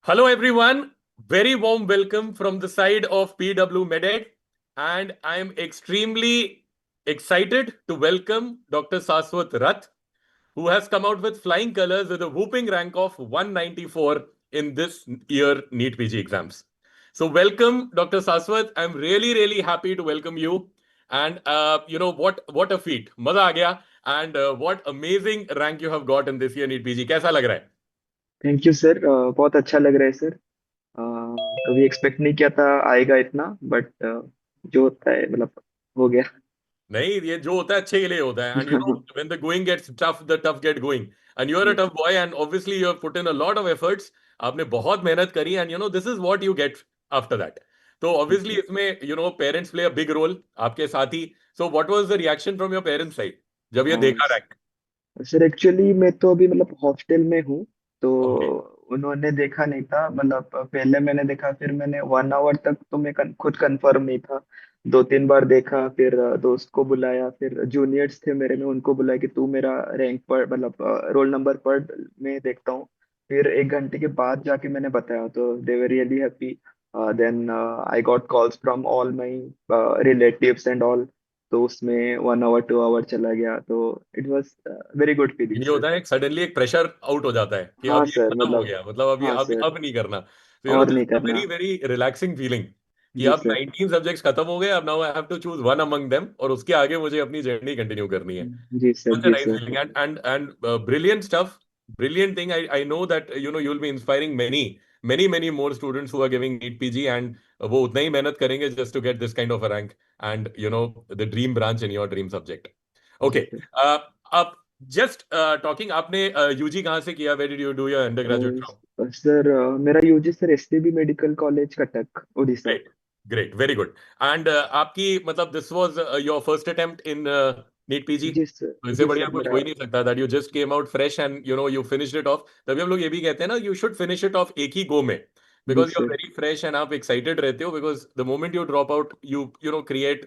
Hello, everyone. Very warm welcome from the side of PW MedEd. And I'm extremely excited to welcome Dr. Saswat Rath, who has come out with flying colors with a whooping rank of 194 in this year NEET PG exams. So, welcome, Dr. Saswat. I'm really, really happy to welcome you. And what a feat. Maza aa gaya. And what amazing rank you have got in this year NEET PG. कैसा लग रहा है? Thank you sir. बहुत अच्छा लग रहा है sir. कभी एक्सपेक्ट नहीं किया था आएगा इतना, बट जो होता है मतलब हो गया। नहीं, ये जो होता है अच्छे के लिए होता है. And when the going gets tough, the tough get going. And you are a yes. Tough boy, and obviously you have put in a lot of efforts. आपने बहुत मेहनत करी, and this is what you get after that. तो obviously इसमें parents play a big role आपके साथ ही. So what was the reaction from your parents side जब ये देखा रैंक? सर एक्चुअली मैं तो अभी मतलब हॉस्टल में हूँ, तो ओके. उन्होंने देखा नहीं था। मतलब पहले मैंने देखा, फिर मैंने 1 आवर तक तो मैं खुद कंफर्म नहीं था। 2-3 बार देखा, फिर दोस्त को बुलाया, फिर जूनियर्स थे मेरे में, उनको बुलाया कि तू मेरा रैंक पढ़, मतलब रोल नंबर पढ़, मैं देखता हूँ। फिर 1 घंटे के बाद जाके मैंने बताया, तो they were really happy. Then I got calls from all my relatives and all. तो उसमें 1 आवर 2 आवर चला गया, तो it was very good feeling ये सर। होता है, एक सडनली एक प्रेशर आउट हो जाता है कि अब हाँ ये सर, खत्म हो मतलब गया, मतलब अब ये हाँ अब सर, अब नहीं करना. तो और दिस नहीं इज अ करना। वेरी वेरी रिलैक्सिंग फीलिंग कि जी अब सर। 19 सब्जेक्ट्स खत्म हो गए. अब now I have to choose one among them, और उसके आगे मुझे अपनी जर्नी कंटिन्यू करनी है. जी सर, Such a जी nice sir. feeling, and brilliant stuff, brilliant thing. I know that you'll be inspiring many more students who are giving NEET PG, and वो उतना ही मेहनत करेंगे just to get this kind of a rank, and the dream branch in your dream subject. जी Okay. Sir. अब just talking, आपने UG कहाँ से किया? Where did you do your undergraduate from? Sir मेरा UG sir STB medical college Cuttack, Orissa. Great, great, very good. And आपकी मतलब this was your first attempt in NEET PG. जी sir, तो इससे जी बढ़िया सर कुछ हो मेरा। ही नहीं सकता. That you just came out fresh and you finished it off. तभी हम लोग ये भी कहते हैं ना, you should finish it off एक ही go में, जी because you are sir, very fresh and आप excited रहते हो, because the moment you drop out you create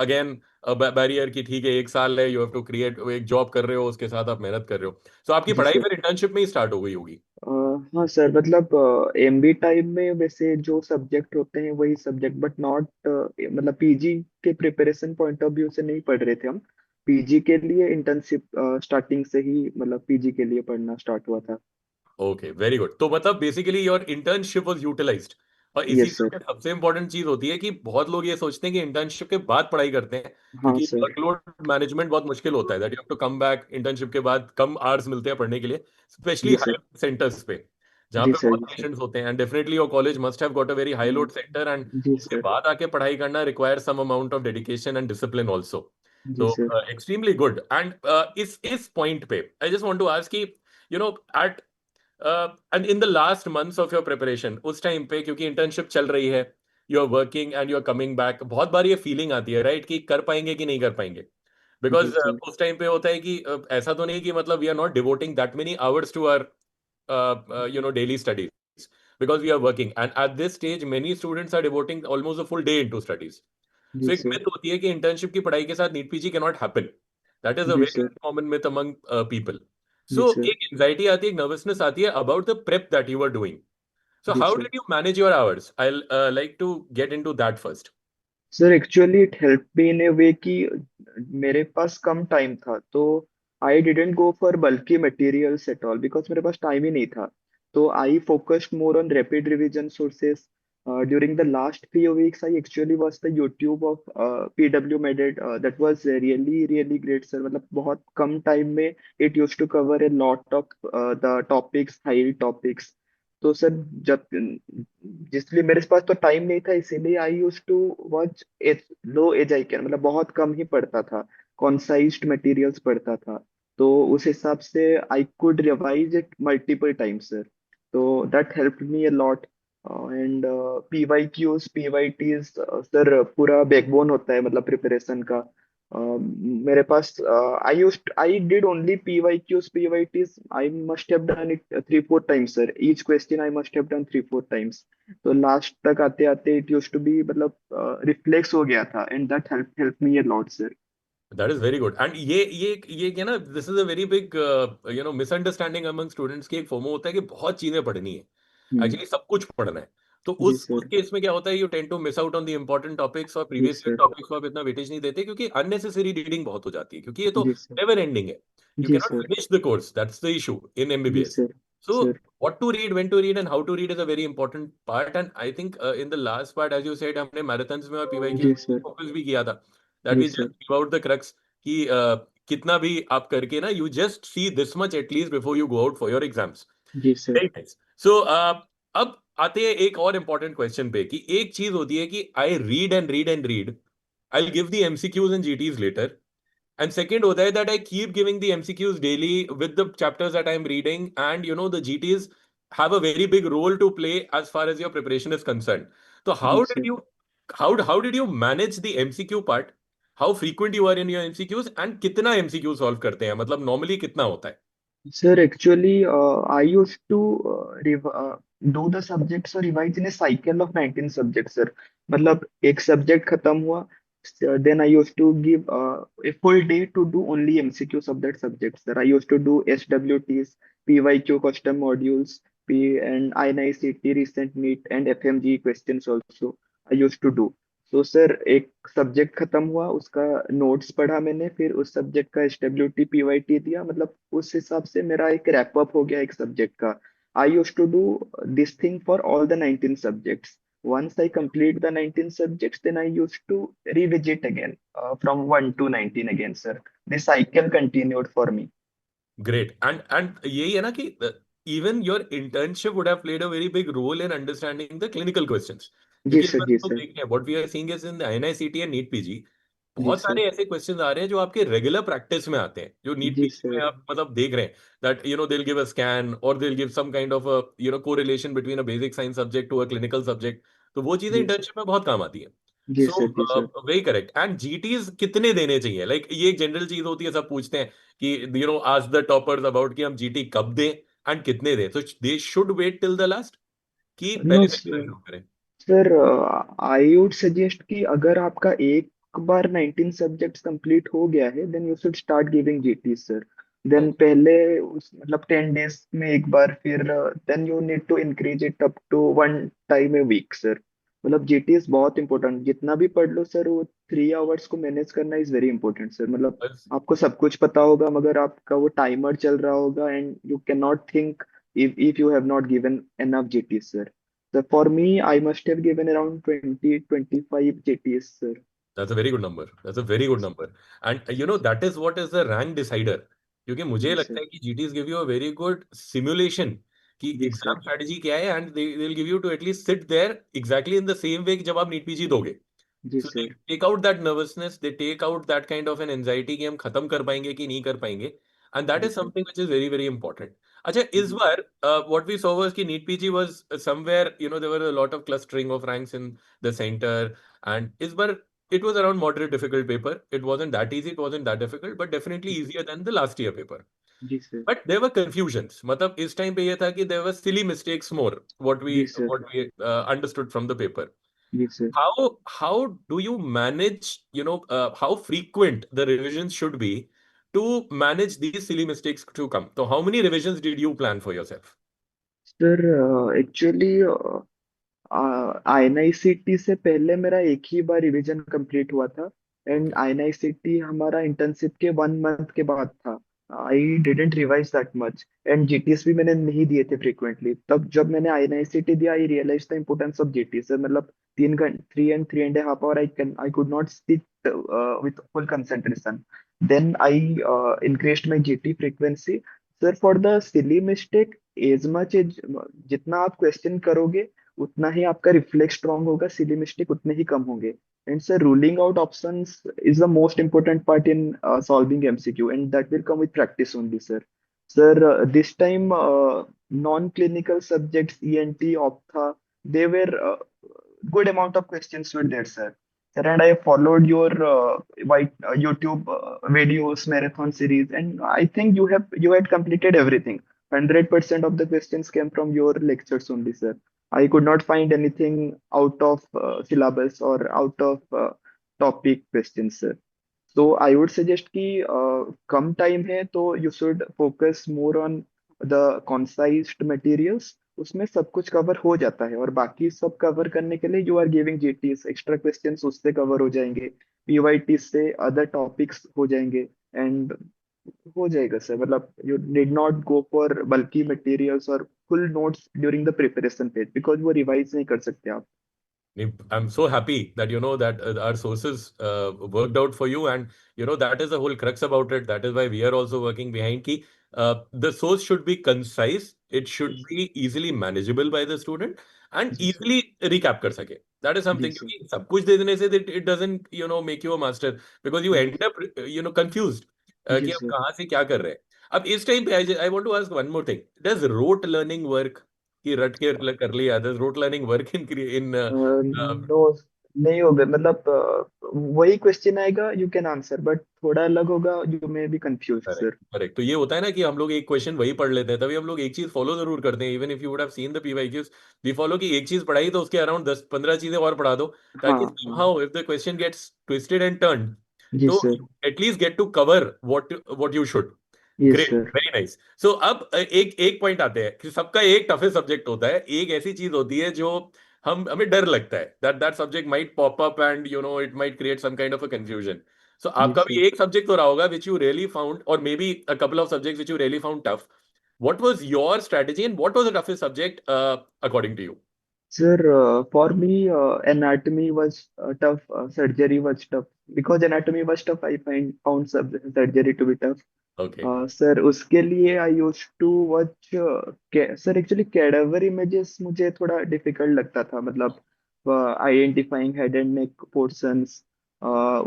again a barrier कि ठीक है, एक साल है, you have to create, एक जॉब कर रहे हो, उसके साथ आप मेहनत कर रहे हो. So आपकी जी पढ़ाई सर। फिर इंटर्नशिप में ही स्टार्ट हो गई होगी. अ, हाँ सर, मतलब एमबी टाइम में वैसे जो सब्जेक्ट होते हैं वही सब्जेक्ट, बट नॉट मतलब पीजी के प्रिपरेशन पॉइंट ऑफ व्यू से नहीं पढ़ रहे थे हम। पीजी के लिए इंटर्नशिप स्टार्टिंग से ही, मतलब पीजी के लिए पढ़ना स्टार्ट हुआ था। Okay, very good. तो मतलब basically your internship was utilised. और इसी यस में सर। सबसे इंपॉर्टेंट चीज होती है कि बहुत लोग ये सोचते हैं कि इंटर्नशिप के बाद पढ़ाई करते हैं, हाँ क्योंकि सर। वर्कलोड मैनेजमेंट बहुत मुश्किल होता है. That you have to come back internship के बाद, कम आवर्स मिलते हैं पढ़ने के लिए, स्पेशली जी हाई सर, सेंटर्स पे जहाँ जी पे सर, बहुत जी सर। पेशेंट्स होते हैं. And definitely your college must have got a very high load centre, and जी उसके सर, बाद आके पढ़ाई करना require some amount of dedication and discipline also. जी तो सर। Extremely good. एंड इस पॉइंट पे I just want to ask कि at and in the last months of your preparation, उस टाइम पे क्योंकि इंटर्नशिप चल रही है, you are working and you are coming back, बहुत बार ये फीलिंग आती है राइट कि कर पाएंगे कि नहीं कर पाएंगे. जी बिकॉज सर। उस टाइम पे होता है कि ऐसा तो नहीं कि मतलब we are not devoting that many hours to our daily studies, because we are working, and at this stage many students are devoting almost a full day into studies. जी So एक सर। myth होती है कि internship की पढ़ाई के साथ NEET PG can not happen. That is a जी very sir. Common myth among people. जी So सर। एक एंजाइटी आती है, एक नर्वसनेस आती है about the prep that you are doing. So जी how sir. did you manage your hours? I'll like to get into that first. Sir actually it help me in a way कि मेरे पास कम time था, तो I didn't go for bulky materials at all, because मेरे पास time ही नहीं था। तो I focused more on rapid revision sources during the last few weeks. I actually watch the YouTube of PW MedEd, that was really really great sir. मतलब बहुत कम time में it use to cover A lot of the topics, high topics. तो sir जब, जिसलिए मेरे पास तो टाइम नहीं था, इसीलिए I use to watch low as I can, मतलब बहुत कम ही पढ़ता था, कॉन्साइज्ड मटेरियल्स पढ़ता था। तो उस हिसाब से I could revise it multiple times sir. तो that help me a lot. And PYQs sir पूरा बैकबोन होता है मतलब प्रिपरेशन का। मेरे पास I did only PYQs, PYTs I must have done it 3-4 times sir. Each question I must have done 3-4 times. तो last तक आते आते इट यूज टू बी, मतलब रिफ्लेक्स हो गया था, and that help me a lot sir. That is very good. And ये क्या ना, this is a very big misunderstanding among students, की एक फोमो होता है कि बहुत चीजें पढ़नी है. हम्म। एक्चुअली सब कुछ पढ़ना है। तो जी उस सर। केस में क्या होता है, you tend to miss out on the important topics, और जी प्रीवियस ईयर सर। टॉपिक्स को आप इतना वेटेज नहीं देते क्योंकि अननेसेसरी रीडिंग बहुत हो जाती है, क्योंकि ये तो जी सर। नेवर एंडिंग है। यू जी can not sir. Finish the course, that's the issue in जी MBBS. Sir. So sir. what to read, when to read, and how to read is a very important part. And I think in the last part, as you said, हमने marathons में और PYQs जी में sir. focus भी किया था, that जी we sir. just give out the crux कि कितना भी आप करके ना, you just see this much at least before you go out for your exams. जी सर। Very nice. So अब आते हैं एक और important question पे, कि एक चीज होती है कि I read and read and read. I'll give the MCQs and GTs later. And second होता है that I keep giving the MCQs daily with the chapters that I'm reading, and the GTs have a very big role to play as far as your preparation is concerned. So जी sir. how did you manage the MCQ part? How frequent you are in your MCQs, and कितना MCQ solve करते हैं, मतलब normally कितना होता है? Sir, actually, I used to do the subjects or revise in a cycle of 19 subjects, sir. मतलब एक subject खत्म हुआ, then I used to give a full day to do only MCQs of that subject, sir. I used to do SWTs, PYQ custom modules, and INICT recent NEET and FMG questions also. I used to do. तो sir एक subject खत्म हुआ, उसका notes पढ़ा मैंने, फिर उस subject का SWT PYT दिया, मतलब उस हिसाब से मेरा एक रैप अप हो गया एक सब्जेक्ट का। I use to do this thing for all the 19 subjects. once I complete the 19 subjects, then I used to revisit again from 1 to 19 again, sir. This cycle continued for me. Great. And यही है ना कि even your internship would have played a very big role in understanding the clinical questions. जी क्योंकि इस sir. बार जी हम लोग sir. देख रहे हैं, what we are seeing is in the NICT and NEET PG, जी बहुत सर। सारे ऐसे क्वेश्चंस आ रहे हैं जो आपके रेगुलर प्रैक्टिस में आते हैं, जो नीट जी पीजी में सर। आप मतलब देख रहे हैं, that they'll give a scan or they'll give some kind of a correlation between a basic science subject to a clinical subject. तो वो चीजें जी सर। इंटर्नशिप में बहुत काम आती हैं। जी सो सर। जी sir. Very correct. And GTs कितने देने चाहिए, लाइक ये एक जनरल चीज होती है, सब पूछते हैं कि आज द टॉपर्स अबाउट कि हम जीटी कब दें एंड कितने दें, तो they should wait till the last कि नो पहले से देना सर। शुरू करें? सर, आई वुड सजेस्ट कि अगर आपका एक बार 19 सब्जेक्ट्स कंप्लीट हो गया है, then you should start giving GT, sir. Then okay. पहले उस मतलब 10 डेज में एक बार, फिर then you need to increase it up to one time a week, sir. मतलब जीटी इज बहुत इंपॉर्टेंट, जितना भी पढ़ लो सर, वो 3 आवर्स को मैनेज करना इज वेरी इंपॉर्टेंट, सर। मतलब आपको सब कुछ पता होगा, मगर आपका वो टाइमर चल रहा होगा, and you can not think if you have not given enough GTs, sir. So for me, I must have given around 20-25 JTs, sir. That's a very good number. That's a very good Yes, number. And that is what is the rank decider. क्योंकि मुझे जी लगता sir. है कि GTs give you a very good simulation कि जी exam sir. Strategy क्या है, and they'll give you to at least sit there exactly in the same way कि जब आप नीट पीजी दोगे. जी So they sir. take out that nervousness, they take out that kind of an anxiety कि हम खत्म कर पाएंगे कि नहीं कर पाएंगे, and that जी is sir. something which is very very important. अच्छा, इस जी बार what we saw was कि NEET PG was somewhere, there were a lot of clustering of ranks in the center, and इस बार it was around moderate difficult paper. It wasn't that easy, it wasn't that difficult, but definitely easier than the last year paper. जी sir. But there were confusions. मतलब इस time पे ये था कि there were silly mistakes more, what we जी sir. what we understood from the paper. जी sir. How do you manage, how frequent the revisions should be to manage these silly mistakes to come? So how many revisions did you plan for yourself? Sir, actually INICT से पहले मेरा एक ही बार revision complete हुआ था, and Okay. INICT हमारा internship के 1 month के बाद था। I didn't revise that much, and GTS भी मैंने नहीं दिए थे फ्रिक्वेंटली। तब जब मैंने INICT दिया, I realise the importance of GTs, मतलब 3 घंटे, 3 and 3.5 hours, I could not sit with full concentration. Then I increased my GT frequency. Sir, for the silly mistake, as much as जितना आप question करोगे, उतना ही आपका reflex strong होगा, silly mistake उतने ही कम होंगे। And sir, ruling out options is the most important part in solving MCQ, and that will come with practice only, sir. Sir, this time non clinical subjects, ENT, ophtha, they were good amount of questions were there, sir. Sir, and I followed your white YouTube videos marathon series, and I think you had completed everything. 100% of the questions came from your lectures only, sir. I could not find anything out of syllabus or out of topic questions, sir. So I would suggest कि कम time है तो you should focus more on the concise materials, उसमें सब कुछ cover हो जाता है, और बाकी सब कवर करने के लिए you are giving GTs, extra questions उससे कवर हो जाएंगे, पीवाईटी से अदर टॉपिक्स हो जाएंगे, एंड हो जाएगा सर। मतलब you did not go for bulky materials और full notes during the preparation phase, because वो रिवाइज नहीं कर सकते आप। I'm so happy that you know that our sources worked out for you, and you know that is the whole crux about it. That is why we are also working behind. Key, the source should be concise. It should Yes, be easily manageable by the student and जी sir. easily recap कर सके. That is जी something. Sir. क्योंकि सब कुछ दे देने से it doesn't make you a master because you ji end up confused जी कि हम सर। कहाँ से क्या कर रहे हैं. अब इस टाइम पे I want to ask one more thing. Does rote learning work? कि रट के कर लिया. Does rote learning work in no, नहीं होगा। मतलब वही क्वेश्चन आएगा, यू कैन आंसर, बट थोड़ा अलग होगा, you may be confuse correct sir. Correct तो ये होता है ना कि हम लोग एक क्वेश्चन वही पढ़ लेते हैं तभी हम लोग एक चीज फॉलो जरूर करते हैं even if you would have seen the PYQs we follow कि एक चीज पढ़ाई तो उसके अराउंड 10-15 चीजें और पढ़ा दो हाँ ताकि हाँ। How if the question gets twisted and turned जी तो sir. At least get to cover what you should yes great sir. Very nice so अब एक एक पॉइंट आते हैं कि सबका एक टफेस्ट सब्जेक्ट होता है एक ऐसी चीज होती है जो हम हमें डर लगता है that subject might pop up and it might create some kind of a confusion so जी आपका सर। भी एक सब्जेक्ट तो रहा होगा विच यू रियली फाउंड और maybe a couple of subjects which you really found tough what was your strategy and what was the toughest subject according to you Sir, for me, anatomy was tough. Surgery was tough. Because anatomy was tough, I found surgery to be tough. Okay sir उसके लिए I use to watch. Sir actually cadaver images मुझे थोड़ा difficult लगता था, मतलब identifying head and neck portions.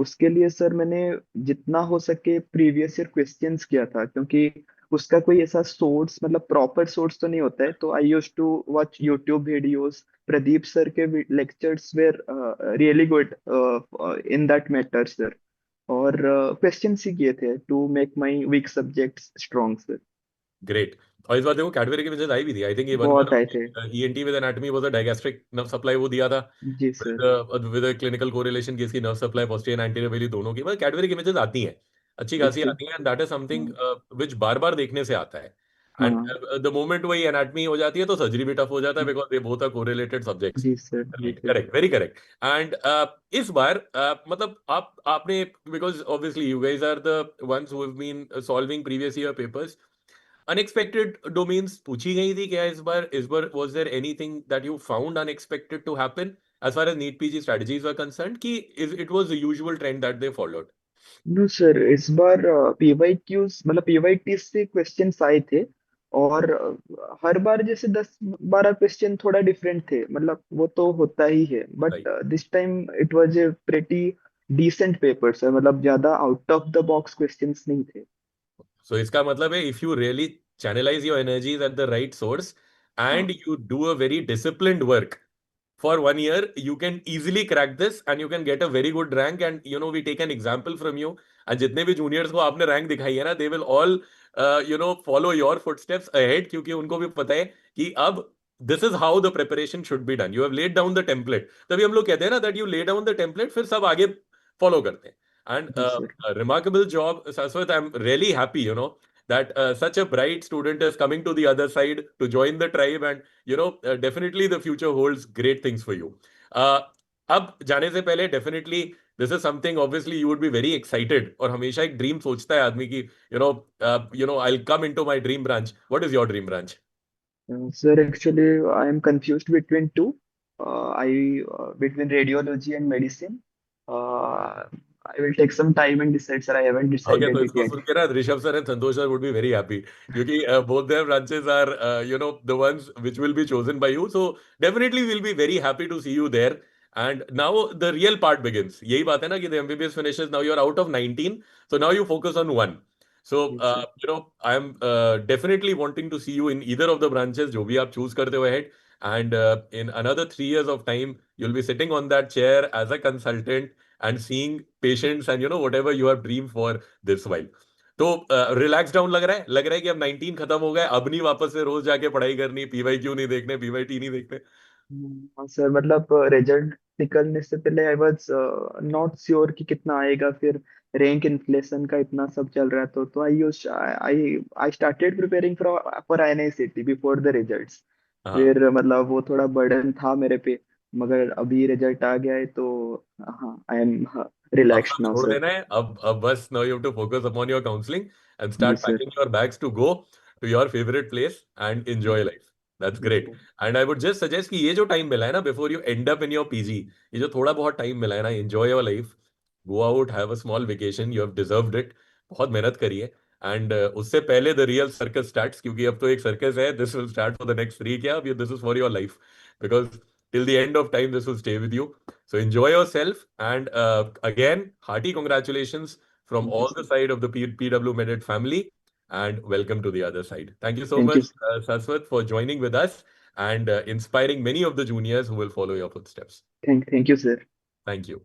उसके लिए sir मैंने जितना हो सके प्रीवियस ईयर क्वेश्चंस किया था, क्योंकि उसका कोई ऐसा सोर्स, मतलब प्रॉपर सोर्स तो नहीं होता है, तो I use to watch YouTube videos. Pradeep sir के lectures were really good in that matter sir. और क्वेश्चंस ही किए थे to make my weak subjects strong sir. Great और इस बार देखो कैडबरी की वजह आई भी थी आई थिंक ये वन बहुत आए थे। ENT with anatomy was a digastric nerve supply वो दिया था जी सर। विद क्लिनिकल कोरिलेशन की इसकी nerve supply posterior and anterior belly दोनों की मतलब कैडबरी की इमेजेस आती हैं अच्छी यस खासी सर। आती हैं एंड दैट इज समथिंग हाँ विच बार बार देखने से आता है एंड हाँ। द मोमेंट वही एनाटमी हो जाती है तो सर्जरी भी टफ हो जाता है because they both are correlated subjects जी सर। जी right sir. Correct very correct and इस बार मतलब आपने because obviously you guys are the ones who have been solving previous year papers unexpected domains पूछी गई थी क्या इस बार was there anything that you found unexpected to happen as far as NEET PG strategies were concerned कि it was the usual trend that they followed no sir, इस बार PY cues, मतलब पीवाईटी से क्वेश्चंस आए थे, और हर बार जैसे 10-12 क्वेश्चन थोड़ा डिफरेंट थे, मतलब वो तो होता ही है, but right this time it was a pretty decent paper sir. मतलब ज्यादा out of the box questions नहीं थे। so इसका मतलब है if you really channelize your energies at the right source and हाँ you do a very disciplined work for 1 year you can easily crack this and you can get a very good rank and we take an example from you and जितने भी juniors को आपने rank दिखाई है ना they will all follow your footsteps ahead क्योंकि उनको भी पता है कि अब this is how the preparation should be done you have laid down the template तभी हम लोग कहते हैं ना that you lay down the template फिर सब आगे follow करते हैं and जी sir. a remarkable job Saswat I'm really happy that such a bright student is coming to the other side to join the tribe and definitely the future holds great things for you uh, अब जाने से पहले definitely this is something obviously you would be very excited और हमेशा एक dream सोचता है आदमी की I will come into my dream branch what is your dream branch Sir, actually, I am confused between two. I between radiology and medicine. I will take some time and decide, sir. I haven't okay decided तो it इसको yet. सुन के ना Rishabh sir and Santosh sir would be very happy क्योंकि both their branches are the ones which will be chosen by you so definitely we'll be very happy to see you there and now the real part begins यही बात है ना कि the MBBS finishes now you're out of 19 so now you focus on one so Yes, sir. I am definitely wanting to see you in either of the branches जो भी आप choose करते हो ahead and in another 3 years of time you'll be sitting on that chair as a consultant and seeing patients and whatever you have dreamed for this while तो relax down लग रहा है कि अब 19 खत्म हो गए अब नहीं वापस से रोज जाके पढ़ाई करनी पीवाई क्यों नहीं देखने पीवाई टी नहीं देखने हाँ सर, मतलब रिजल्ट निकलने से पहले आई वाज नॉट श्योर कि कितना आएगा, फिर रैंक इन्फ्लेशन का इतना सब चल रहा है, तो I use I I started preparing for INICET before the results. हाँ। फिर मतलब वो थोड़ा बर्डन था मेरे पे, मगर अभी रिजल्ट आ गया है तो हाँ, आई एम अब रिलैक्स सब नाउ छोड़ सर। देना है, अब बस now you have to focus upon your counselling and जी start sir. Packing your bags to go to your favourite place and enjoy life. That's great. And I would just suggest कि ये जो time मिला है ना before you end up in your PG, ये जो थोड़ा बहुत टाइम मिला है ना, enjoy your life, go out, have a small vacation, you have deserved it. बहुत मेहनत करिए। एंड उससे पहले द रियल सर्कस स्टार्ट्स, क्योंकि अब तो एक सर्कस है, this will start for the next 3, क्या अब this is for your life, because till the end of time this will stay with you. So enjoy yourself, and again, hearty congratulations from thank you all the sir. side of the PW Medit family, and welcome to the other side. Thank you so thank you. much, Saswat, for joining with us and inspiring many of the juniors who will follow your footsteps. Thank you sir. Thank you.